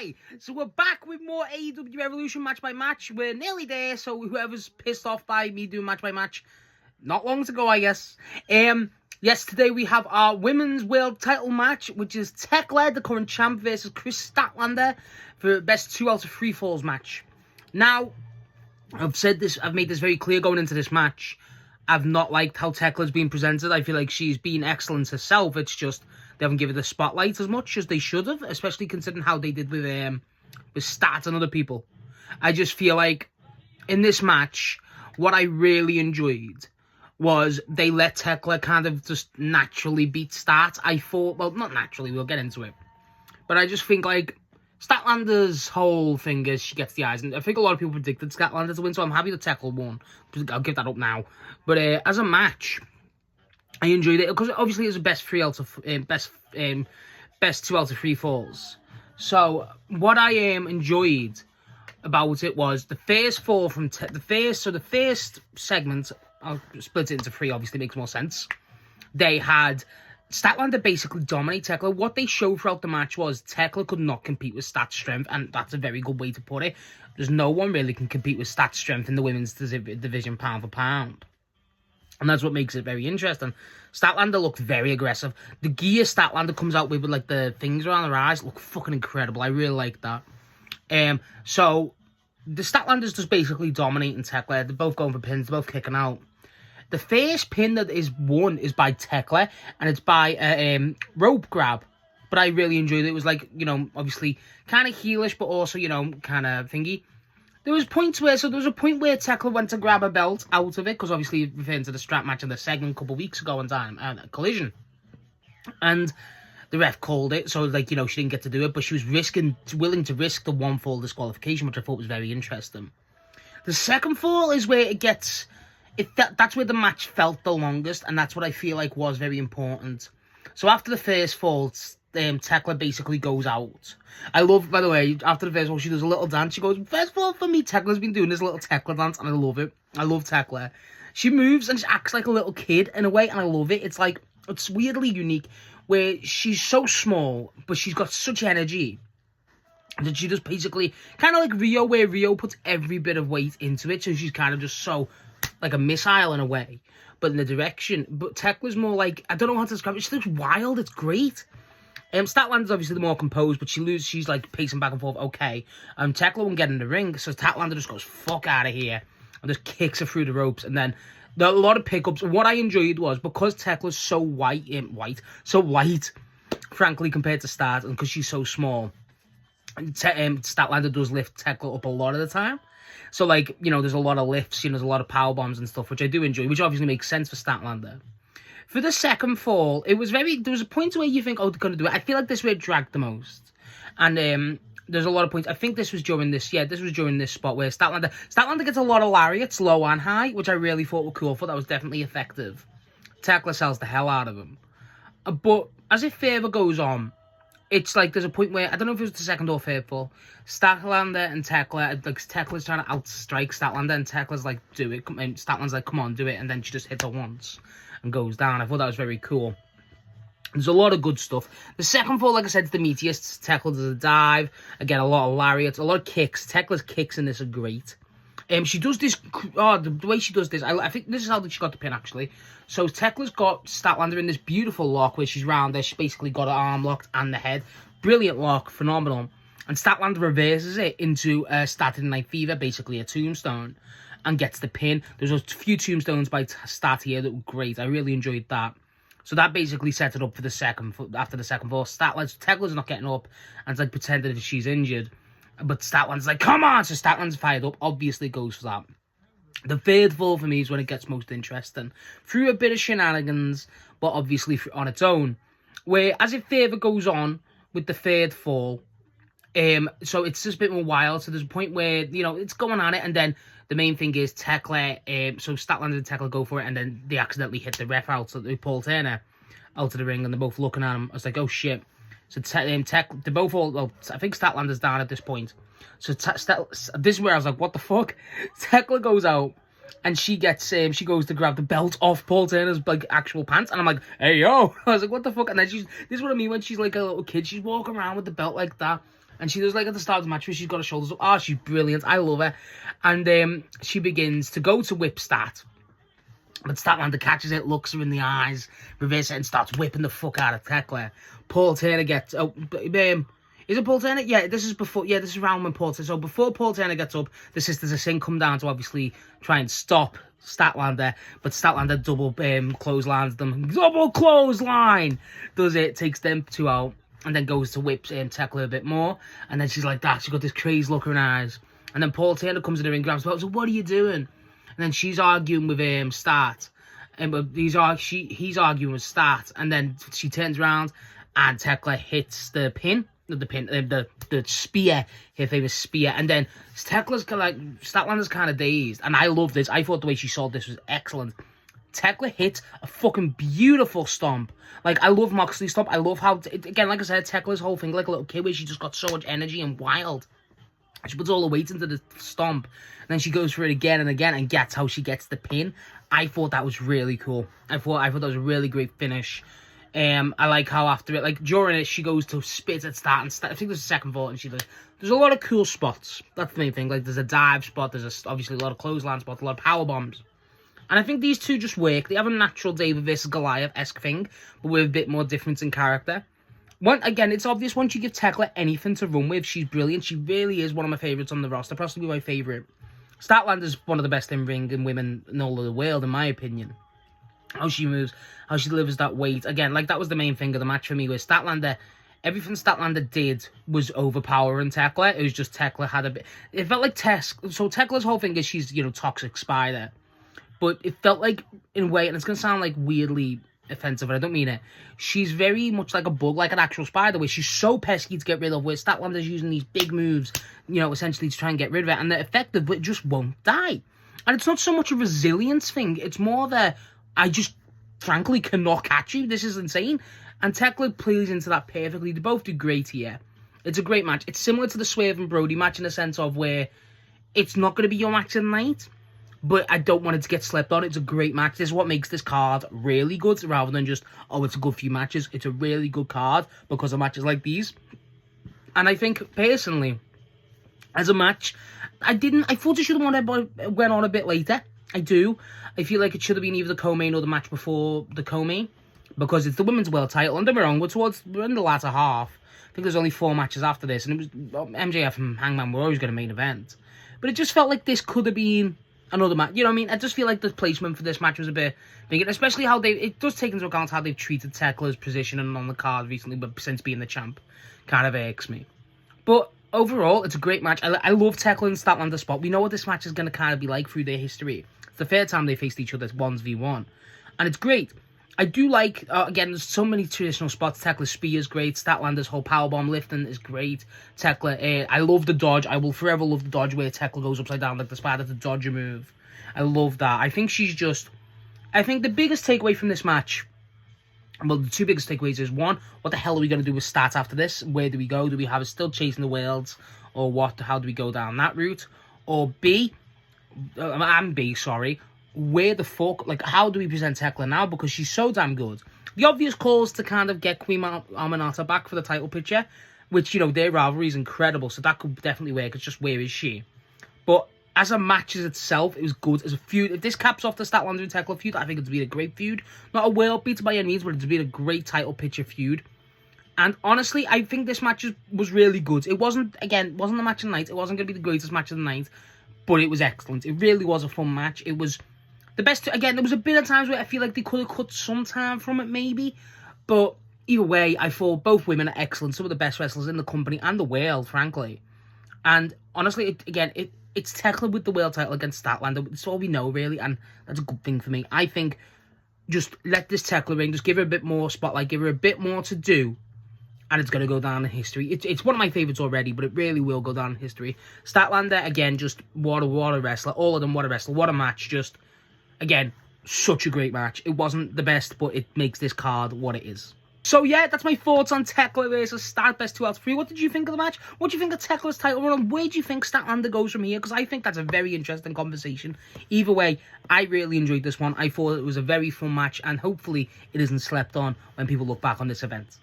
Hi, so we're back with more AEW Revolution match by match. We're nearly there, so whoever's pissed off by me doing match by match, not long to go, I guess. Yes, today we have our women's world title match, which is Thekla, the current champ, versus Kris Statlander for best 2 out of 3 falls match. Now, I've made this very clear going into this match. I've not liked how Thekla's been presented. I feel like she's been excellent herself. It's just they haven't given her the spotlight as much as they should have, especially considering how they did with Stat and other people. I just feel like in this match, what I really enjoyed was they let Thekla kind of just naturally beat Stat. I thought, well, not naturally, we'll get into it. But I just think, like, Statlander's whole thing is she gets the eyes. And I think a lot of people predicted Statlander to win, so I'm happy that Thekla won. I'll give that up now. But as a match, I enjoyed it because obviously it's the best 2 out of 3 falls. So what I enjoyed about it was the first fall from the first segment. I'll split it into 3. Obviously, makes more sense. They had Statlander basically dominate Thekla. What they showed throughout the match was Thekla could not compete with Stat's strength, and that's a very good way to put it. There's no one really can compete with Stat's strength in the women's division pound for pound. And that's what makes it very interesting. Statlander looked very aggressive. The gear Statlander comes out with like the things around her eyes look fucking incredible. I really like that. So the Statlander's just basically dominating Thekla. They're both going for pins. They're both kicking out. The first pin that is won is by Thekla, and it's by a rope grab. But I really enjoyed it. It was like, you know, obviously kind of heelish, but also, you know, kind of thingy. There was a point where Thekla went to grab a belt out of it, because obviously referring to the strap match in the segment a couple of weeks ago on time, Collision. And the ref called it, so like, you know, she didn't get to do it, but she was willing to risk the 1 fall disqualification, which I thought was very interesting. The second fall is where it gets, that's where the match felt the longest, and that's what I feel like was very important. So after the first fall, Thekla basically goes out. I love, by the way, after the first fall, she does a little dance. She goes, first fall for me, Tekla's been doing this little Thekla dance, and I love it. I love Thekla. She moves and she acts like a little kid in a way, and I love it. It's like, it's weirdly unique, where she's so small, but she's got such energy that she just basically, kind of like Rio, where Rio puts every bit of weight into it, so she's kind of just so, like a missile in a way, but in the direction. But Tekla's more like, I don't know how to describe it. She looks wild. It's great. Statlander's obviously the more composed, but she's like pacing back and forth. Okay. Thekla won't get in the ring, so Statlander just goes, fuck out of here, and just kicks her through the ropes. And then there are a lot of pickups. What I enjoyed was, because Tekla's so so light, frankly, compared to Stat, and because she's so small, Statlander does lift Thekla up a lot of the time. So, like, you know, there's a lot of lifts, you know, there's a lot of power bombs and stuff, which I do enjoy, which obviously makes sense for Statlander. For the second fall, there was a point where you think, oh, they're going to do it. I feel like this is where it dragged the most. And there's a lot of points. I think this was during this spot where Statlander gets a lot of lariats, low and high, which I really thought were cool. I thought that was definitely effective. Thekla sells the hell out of them. But as it further goes on, it's like there's a point where, I don't know if it was the second or third fall, Statlander and Thekla, like, Tekla's trying to outstrike Statlander, and Tekla's like, do it. And Statlander's like, come on, do it. And then she just hits her once and goes down. I thought that was very cool. There's a lot of good stuff. The second fall, like I said, is the meatiest. Thekla does a dive. Again, a lot of lariats, a lot of kicks. Tekla's kicks in this are great. She does this, the way she does this, I think this is how she got the pin, actually. So Tekla's got Statlander in this beautiful lock where she's round there. She's basically got her arm locked and the head. Brilliant lock, phenomenal. And Statlander reverses it into Saturday Night Fever, basically a tombstone, and gets the pin. There's a few tombstones by Stat here that were great. I really enjoyed that. So that basically set it up for the second, after the second fall. Tekla's not getting up, and it's like pretending that she's injured. But Statlander's like, come on! So Statlander's fired up, obviously goes for that. The third fall for me is when it gets most interesting. Through a bit of shenanigans, but obviously on its own. Where, as it further goes on with the third fall, so it's just a bit more wild. So there's a point where, you know, it's going on it, and then the main thing is Thekla, so Statlander and Thekla go for it, and then they accidentally hit the ref out, so they pull Turner out of the ring, and they're both looking at him. I was like, oh shit. So they're both all, well, I think Statlander's down at this point. So this is where I was like, what the fuck? Thekla goes out, and she gets, she goes to grab the belt off Paul Turner's, like, actual pants, and I'm like, hey, yo! I was like, what the fuck? And then this is what I mean when she's like a little kid. She's walking around with the belt like that. And she does, like, at the start of the match where she's got her shoulders up. Oh, she's brilliant. I love her. And she begins to go to whip Stat. But Statlander catches it, looks her in the eyes, reverses it, and starts whipping the fuck out of Thekla. Paul Turner gets... Oh, is it Paul Turner? Yeah, this is before... Yeah, this is around when Paul Turner... So before Paul Turner gets up, the Sisters of Sin come down to obviously try and stop Statlander. But Statlander double clotheslines them. Double clothesline! Does it, takes them two out, and then goes to whip Thekla a bit more. And then she's like that. She's got this crazy look in her eyes. And then Paul Turner comes in the ring, grabs her. So what are you doing? And then she's arguing with Start, and he's arguing with Start, and then she turns around, and Thekla hits the spear, her famous spear, and then Statlander's kind of dazed, and I love this. I thought the way she sold this was excellent. Thekla hit a fucking beautiful stomp. Like, I love Moxley's stomp. I love how, again, like I said, Tekla's whole thing, like a little kid, where she just got so much energy and wild. She puts all the weight into the stomp, and then she goes for it again and again, and gets how she gets the pin. I thought that was really cool. I thought that was a really great finish. I like how after it, like during it, she goes to spit at Start, and I think there's a second vault, and she does. There's a lot of cool spots. That's the main thing. Like, there's a dive spot. There's obviously a lot of clothesline spots, a lot of power bombs. And I think these two just work. They have a natural David versus Goliath-esque thing, but with a bit more difference in character. Again, it's obvious once you give Thekla anything to run with, she's brilliant. She really is one of my favourites on the roster, possibly my favourite. Statlander's one of the best in-ring and women in all of the world, in my opinion. How she moves, how she delivers that weight. Again, like, that was the main thing of the match for me, where Statlander, everything Statlander did was overpowering Thekla. It was just Thekla had a bit... It felt like So Tekla's whole thing is she's, toxic spider. But it felt like, in a way, and it's going to sound like weirdly offensive, and I don't mean it, she's very much like a bug, like an actual spider, where she's so pesky to get rid of, where Statlander's using these big moves, essentially to try and get rid of it, and they're effective, but it just won't die. And it's not so much a resilience thing, it's more that I just, frankly, cannot catch you. This is insane. And Thekla plays into that perfectly. They both do great here. It's a great match. It's similar to the Swerve and Brody match in the sense of where it's not going to be your match of the night, but I don't want it to get slept on. It's a great match. This is what makes this card really good, rather than just, oh, it's a good few matches. It's a really good card because of matches like these. And I think, personally, as a match, I thought it should have went on a bit later. I do. I feel like it should have been either the co-main or the match before the co-main, because it's the women's world title. And don't be wrong, we're in the latter half. I think there's only 4 matches after this, and it was MJF and Hangman were always going to main event. But it just felt like this could have been another match. You know what I mean? I just feel like the placement for this match was a bit big, especially how it does take into account how they've treated Tekla's position and on the card recently, but since being the champ, kind of irks me. But overall, it's a great match. I love Thekla and Statlander spot. We know what this match is going to kind of be like through their history. It's the third time they faced each other 1v1, and it's great. I do like, again, there's so many traditional spots. Tekla's spear is great. Statlander's whole powerbomb lifting is great. Thekla, I love the dodge. I will forever love the dodge where Thekla goes upside down like the spider to dodge a move. I love that. I think the biggest takeaway from this match, well, the two biggest takeaways is, one, what the hell are we going to do with Stat after this? Where do we go? Do we have it still chasing the worlds? Or what? How do we go down that route? Or sorry, where the fuck, like, how do we present Thekla now? Because she's so damn good. The obvious call is to kind of get Queen Aminata back for the title picture, which, their rivalry is incredible, so that could definitely work. It's just, where is she? But as a match as itself, it was good. As a feud, if this caps off the Statlander and Thekla feud, I think it'd be a great feud. Not a world beater by any means, but it'd be a great title picture feud. And honestly, I think this match was really good. It wasn't the match of the night. It wasn't going to be the greatest match of the night, but it was excellent. It really was a fun match. It was the best. Again, there was a bit of times where I feel like they could have cut some time from it, maybe. But either way, I thought both women are excellent. Some of the best wrestlers in the company and the world, frankly. And honestly, it's Thekla with the world title against Statlander. It's all we know, really, and that's a good thing for me. I think just let this Thekla ring, just give her a bit more spotlight, give her a bit more to do, and it's going to go down in history. It's one of my favourites already, but it really will go down in history. Statlander, again, just what a wrestler. All of them, what a wrestler. What a match. Just, again, such a great match. It wasn't the best, but it makes this card what it is. So yeah, that's my thoughts on Thekla versus Stat, best 2 out of 3. What did you think of the match? What do you think of Tekla's title run? And where do you think Statlander goes from here? Because I think that's a very interesting conversation. Either way, I really enjoyed this one. I thought it was a very fun match, and hopefully it isn't slept on when people look back on this event.